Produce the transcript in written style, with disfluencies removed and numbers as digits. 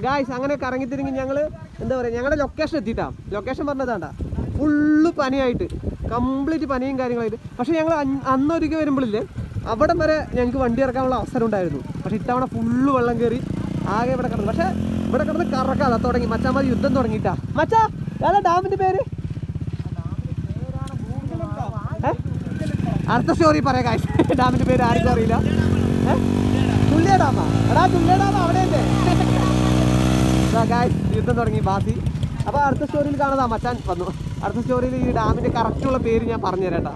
Guys അങ്ങനെ കറങ്ങിത്തിരിങ്ങി ഞങ്ങൾ എന്താ പറയുക ഞങ്ങളുടെ ലൊക്കേഷൻ എത്തിയിട്ടാ. ലൊക്കേഷൻ പറഞ്ഞതാണ്ടാ ഫുള്ള് പനിയായിട്ട്, കംപ്ലീറ്റ് പനിയും കാര്യങ്ങളായിട്ട്. പക്ഷേ ഞങ്ങൾ അന്നൊരുക്കി വരുമ്പോഴില്ലേ അവിടെ വരെ ഞങ്ങൾക്ക് വണ്ടി ഇറക്കാനുള്ള അവസരം ഉണ്ടായിരുന്നു. പക്ഷേ ഇത്തവണ ഫുള്ള് വെള്ളം കയറി ആകെ ഇവിടെ കിടന്നു. പക്ഷേ ഇവിടെ കിടന്ന് കറക്കാതെ തുടങ്ങി. മച്ചാമാർ യുദ്ധം തുടങ്ങിയിട്ടാ. മച്ചാ ഏതാ ഡാമിൻ്റെ പേര്? അടുത്ത സ്റ്റോറി പറയാം ഗായ്സ്. ഡാമിൻ്റെ പേര് ആർക്കും അറിയില്ല. തുള്ളിയ ഡാമാ? എടാ തുള്ളിയ ഡാമ അവിടെയല്ലേ? ഗായ്സ് യുദ്ധം തുടങ്ങി ബാസി. അപ്പോൾ അടുത്ത സ്റ്റോറിയിൽ കാണുന്നതാ മച്ചാൻ വന്നു. അടുത്ത സ്റ്റോറിയിൽ ഈ ഡാമിൻ്റെ കറക്റ്റുള്ള പേര് ഞാൻ പറഞ്ഞുതരാം കേട്ടോ.